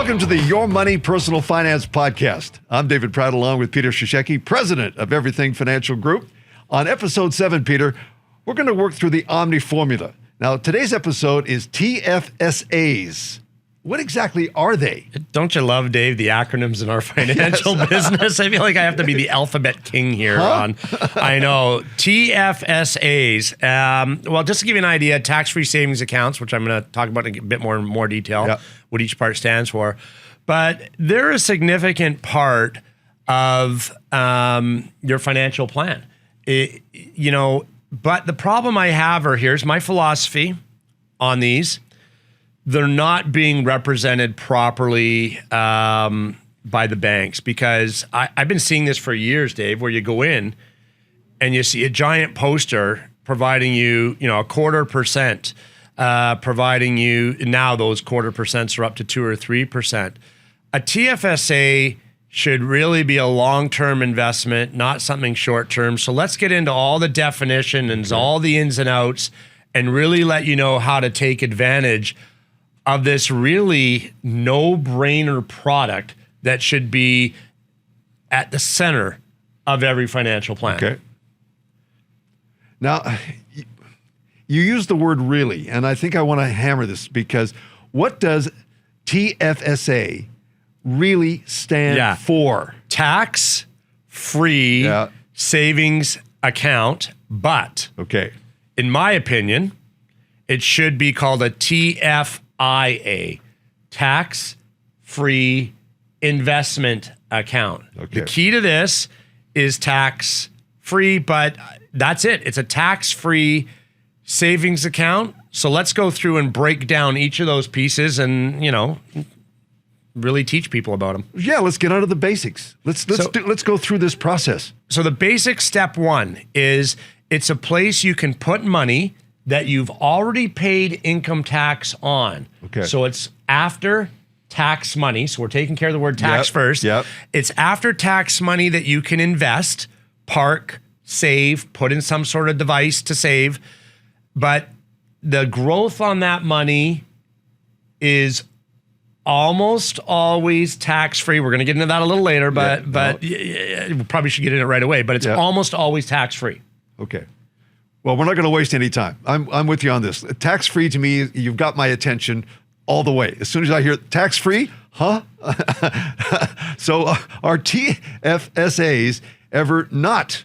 Welcome to the Your Money Personal Finance Podcast. I'm David Pratt along with Peter Cishecki, president of Everything Financial Group. On episode 7, Peter, we're going to work through the Omni formula. Now, today's episode is TFSAs. What exactly are they? Don't you love, Dave, the acronyms in our financial business? I feel like I have to be the alphabet king here. I know. TFSAs. Well, just to give you an idea, tax-free savings accounts, which I'm going to talk about in a bit more detail, what each part stands for. But they're a significant part of your financial plan. But the problem I have, or here's my philosophy on these, they're not being represented properly by the banks, because I've been seeing this for years, Dave, where you go in and you see a giant poster providing you, a 0.25%, providing you, now those 0.25% are up to 2 or 3%. A TFSA should really be a long-term investment, not something short-term. So let's get into all the definition and all the ins and outs and really let you know how to take advantage of this really no-brainer product that should be at the center of every financial plan. Okay. Now, you use the word really, and I think I want to hammer this, because what does TFSA really stand for? Tax-free savings account, but in my opinion, it should be called a TFIA, tax-free investment account. The key to this is tax-free, but that's it. It's a tax-free savings account. So let's go through and break down each of those pieces and, really teach people about them. Yeah, let's get out of the basics. Let's go through this process. So the basic step one is it's a place you can put money that you've already paid income tax on. So it's after tax money. So we're taking care of the word tax first. It's after tax money that you can invest, park, save, put in some sort of device to save. But the growth on that money is almost always tax-free. We're going to get into that a little later, but we probably should get in it right away. But it's almost always tax-free. Okay. Well, we're not going to waste any time. I'm with you on this. Tax-free, to me, you've got my attention all the way. As soon as I hear tax-free, So are TFSAs ever not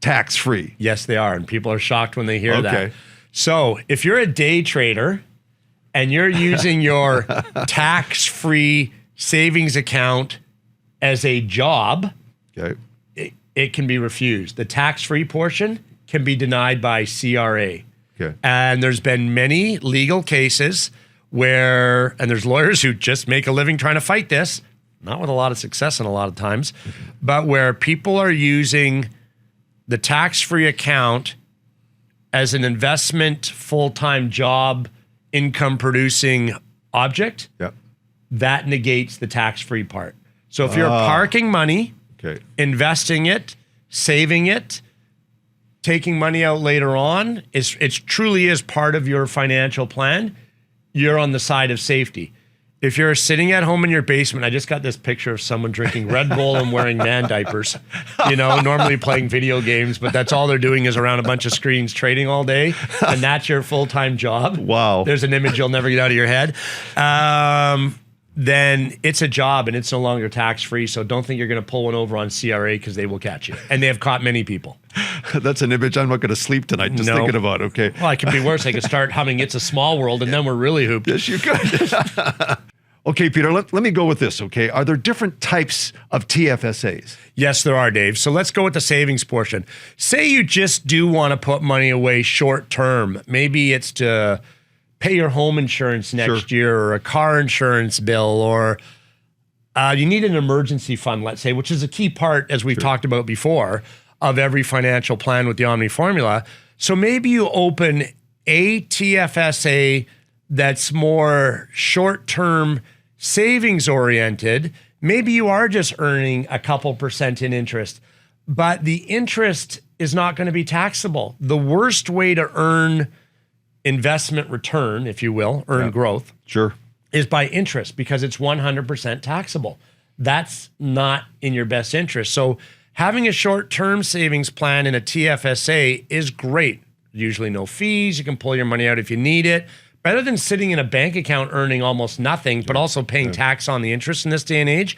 tax-free? Yes, they are. And people are shocked when they hear that. So if you're a day trader and you're using your tax-free savings account as a job, it can be refused. The tax-free portion can be denied by CRA. And there's been many legal cases where, and there's lawyers who just make a living trying to fight this, not with a lot of success in a lot of times, but where people are using the tax-free account as an investment, full-time job, income-producing object, that negates the tax-free part. So if you're parking money, investing it, saving it, taking money out later on, it truly is part of your financial plan, you're on the side of safety. If you're sitting at home in your basement, I just got this picture of someone drinking Red Bull and wearing man diapers, normally playing video games, but that's all they're doing is around a bunch of screens trading all day, and that's your full-time job. Wow. There's an image you'll never get out of your head. Then it's a job and it's no longer tax-free, so don't think you're going to pull one over on CRA, because they will catch you. And they have caught many people. That's an image I'm not going to sleep tonight just thinking about. Well, it could be worse. I could start humming It's a Small World, and then we're really hooped. Yes, you could. Okay, Peter, let me go with this, Are there different types of TFSAs? Yes, there are, Dave. So let's go with the savings portion. Say you just do want to put money away short term. Maybe it's to pay your home insurance next year, or a car insurance bill, or you need an emergency fund, let's say, which is a key part, as we've talked about before, of every financial plan with the Omni formula. So maybe you open a TFSA that's more short-term savings oriented. Maybe you are just earning a couple % in interest, but the interest is not going to be taxable. The worst way to earn investment return, if you will, earn growth, is by interest because it's 100% taxable. That's not in your best interest. So having a short-term savings plan in a TFSA is great. Usually no fees. You can pull your money out if you need it. Better than sitting in a bank account earning almost nothing, but also paying tax on the interest in this day and age.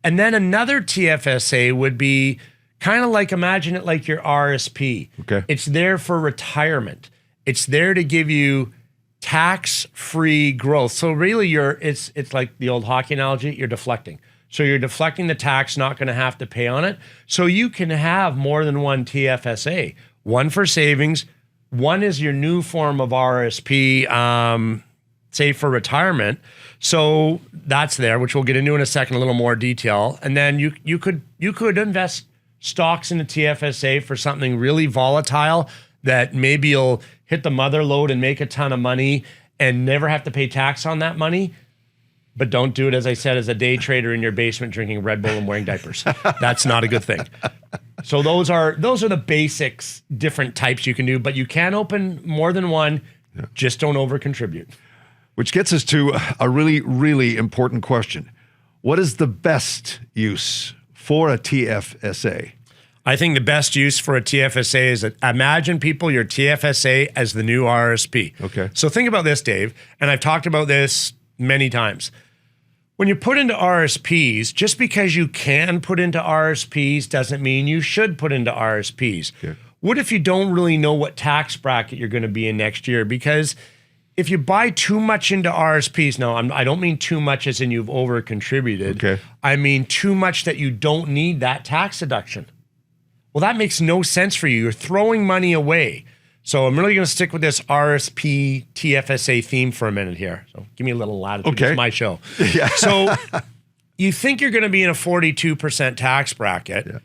And then another TFSA would be kind of like, imagine it like your RRSP. Okay. It's there for retirement. It's there to give you tax-free growth. So really it's like the old hockey analogy, you're deflecting. So you're deflecting the tax, not going to have to pay on it. So you can have more than one TFSA. One for savings, one is your new form of RRSP, say for retirement. So that's there, which we'll get into in a second, a little more detail. And then you could invest stocks in the TFSA for something really volatile that maybe you'll hit the mother lode and make a ton of money and never have to pay tax on that money. But don't do it, as I said, as a day trader in your basement drinking Red Bull and wearing diapers. That's not a good thing. So those are the basics, different types you can do, but you can open more than one. Yeah. Just don't over contribute. Which gets us to a really, really important question. What is the best use for a TFSA? I think the best use for a TFSA is that imagine your TFSA as the new RRSP. Okay. So think about this, Dave, and I've talked about this many times. When you put into RRSPs, just because you can put into RRSPs doesn't mean you should put into RRSPs. Okay. What if you don't really know what tax bracket you're going to be in next year? Because if you buy too much into RRSPs, now I don't mean too much as in you've over contributed. Okay. I mean too much that you don't need that tax deduction. Well, that makes no sense for you. You're throwing money away. So I'm really going to stick with this RRSP TFSA theme for a minute here. So give me a little latitude. Okay. It's my show. Yeah. So you think you're going to be in a 42% tax bracket,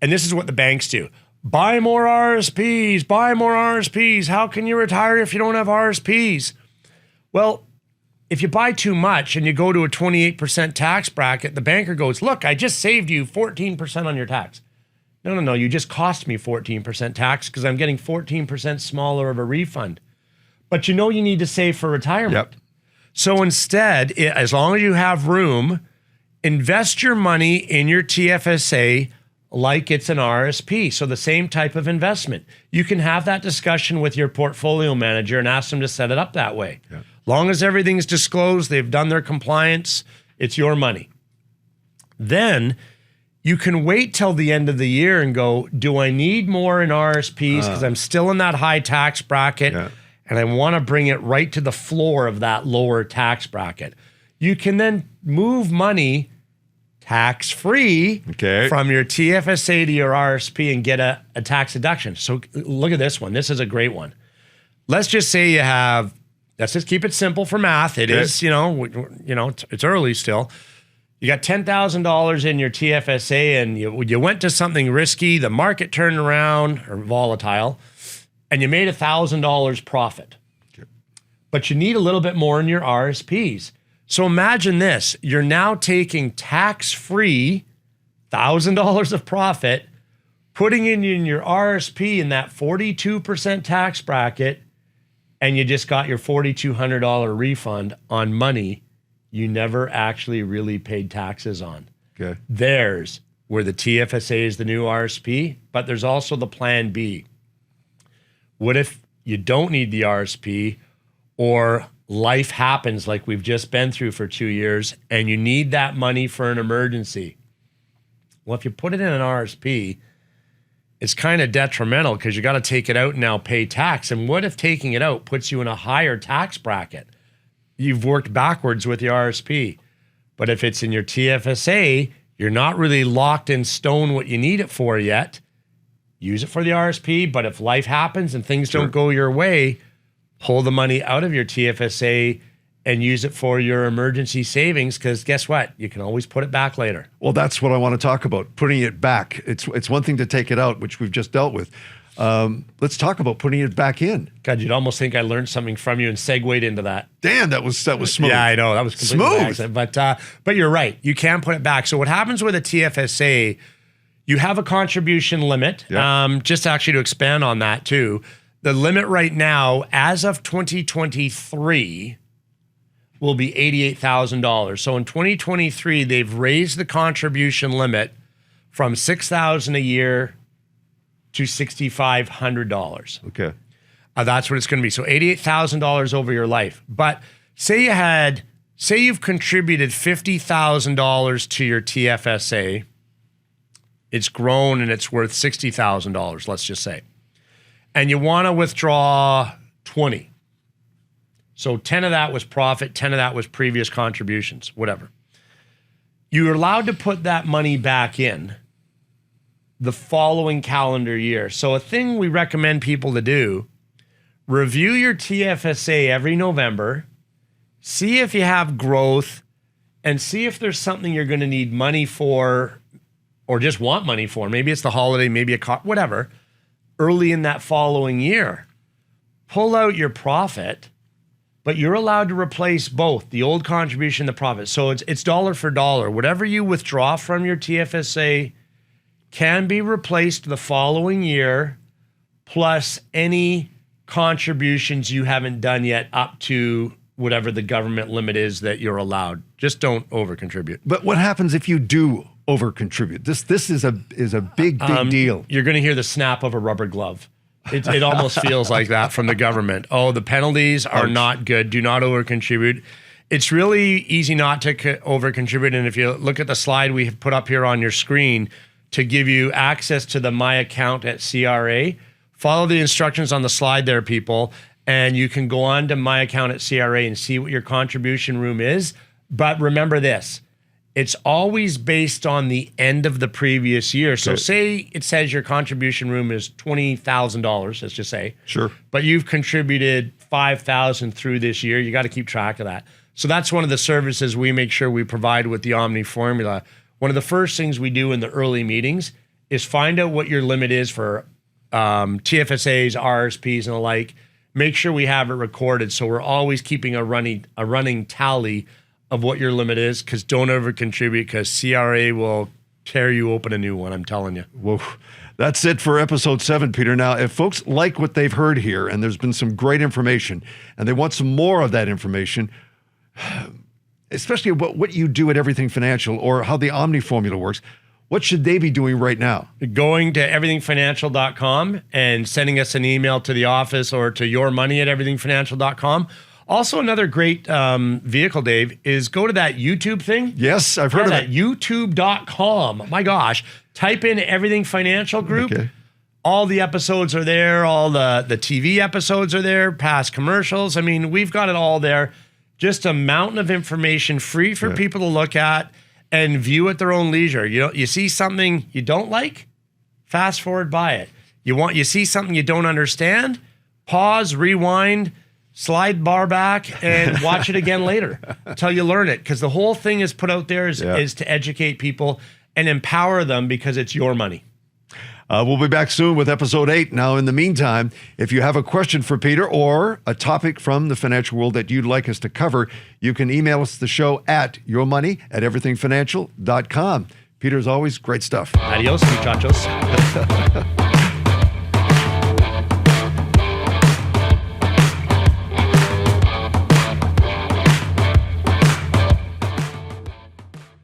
and this is what the banks do. Buy more RRSPs, buy more RRSPs. How can you retire if you don't have RRSPs? Well, if you buy too much and you go to a 28% tax bracket, the banker goes, look, I just saved you 14% on your tax. No, you just cost me 14% tax because I'm getting 14% smaller of a refund. But you need to save for retirement. Yep. So instead, as long as you have room, invest your money in your TFSA like it's an RRSP. So the same type of investment. You can have that discussion with your portfolio manager and ask them to set it up that way. Yeah. Long as everything's disclosed, they've done their compliance, it's your money. Then you can wait till the end of the year and go, do I need more in RRSPs because I'm still in that high tax bracket and I want to bring it right to the floor of that lower tax bracket. You can then move money tax-free from your TFSA to your RRSP and get a tax deduction. So look at this one. This is a great one. Let's just say you have, let's just keep it simple for math. It is, it's early still. You got $10,000 in your TFSA and you went to something risky, the market turned around or volatile, and you made $1,000 profit. Okay. But you need a little bit more in your RRSPs. So imagine this, you're now taking tax-free $1,000 of profit, putting it in your RRSP in that 42% tax bracket, and you just got your $4,200 refund on money you never actually really paid taxes on. Okay. There's where the TFSA is the new RRSP, but there's also the plan B. What if you don't need the RRSP or life happens like we've just been through for 2 years and you need that money for an emergency? Well, if you put it in an RRSP, it's kind of detrimental because you got to take it out and now pay tax. And what if taking it out puts you in a higher tax bracket? You've worked backwards with your RRSP. But if it's in your TFSA, you're not really locked in stone what you need it for yet. Use it for the RRSP, but if life happens and things don't go your way, pull the money out of your TFSA and use it for your emergency savings, because guess what? You can always put it back later. Well, that's what I want to talk about, putting it back. It's one thing to take it out, which we've just dealt with. Let's talk about putting it back in. God, you'd almost think I learned something from you and segued into that. Dan, that was smooth. Yeah, I know. That was completely smooth. But you're right. You can put it back. So what happens with a TFSA, you have a contribution limit. Yep. Just actually to expand on that too, the limit right now, as of 2023, will be $88,000. So in 2023, they've raised the contribution limit from $6,000 a year to $6,500. Okay. That's what it's going to be. So $88,000 over your life. But say you've contributed $50,000 to your TFSA. It's grown and it's worth $60,000, let's just say. And you want to withdraw 20. So 10 of that was profit, 10 of that was previous contributions, whatever. You're allowed to put that money back in the following calendar year. So a thing we recommend people to do, review your TFSA every November, see if you have growth, and see if there's something you're going to need money for or just want money for. Maybe it's the holiday, maybe a car, whatever, early in that following year. Pull out your profit, but you're allowed to replace both the old contribution and the profit. So it's dollar for dollar. Whatever you withdraw from your TFSA can be replaced the following year, plus any contributions you haven't done yet up to whatever the government limit is that you're allowed. Just don't over contribute. But what happens if you do over contribute? This is a big deal. You're going to hear the snap of a rubber glove. It almost feels like that from the government. Oh, the penalties are not good. Do not over contribute. It's really easy not to over contribute. And if you look at the slide we have put up here on your screen to give you access to the My Account at CRA, follow the instructions on the slide there, people, and you can go on to My Account at CRA and see what your contribution room is. But remember this, it's always based on the end of the previous year. So say it says your contribution room is $20,000, let's just say. Sure. But you've contributed $5,000 through this year. You got to keep track of that. So that's one of the services we make sure we provide with the Omni formula. One of the first things we do in the early meetings is find out what your limit is for TFSAs, RRSPs, and the like. Make sure we have it recorded so we're always keeping a running tally of what your limit is, because don't over contribute, because CRA will tear you open a new one, I'm telling you. Whoa. That's it for episode 7, Peter. Now, if folks like what they've heard here, and there's been some great information, and they want some more of that information, especially about what you do at Everything Financial or how the Omni formula works, what should they be doing right now? Going to everythingfinancial.com and sending us an email to the office or to yourmoney@everythingfinancial.com. Also, another great vehicle, Dave, is go to that YouTube thing. Yes, I've heard of that. it. YouTube.com. My gosh. Type in Everything Financial Group. Okay. All the episodes are there. All the TV episodes are there. Past commercials. I mean, we've got it all there. Just a mountain of information free for people to look at and view at their own leisure. You see something you don't like, fast forward by it. You see something you don't understand, pause, rewind, slide bar back, and watch it again later until you learn it. Because the whole thing is put out there is to educate people and empower them, because it's your money. We'll be back soon with episode 8. Now, in the meantime, if you have a question for Peter or a topic from the financial world that you'd like us to cover, you can email us the show at yourmoney@everythingfinancial.com. Peter, as always, great stuff. Adios, muchachos.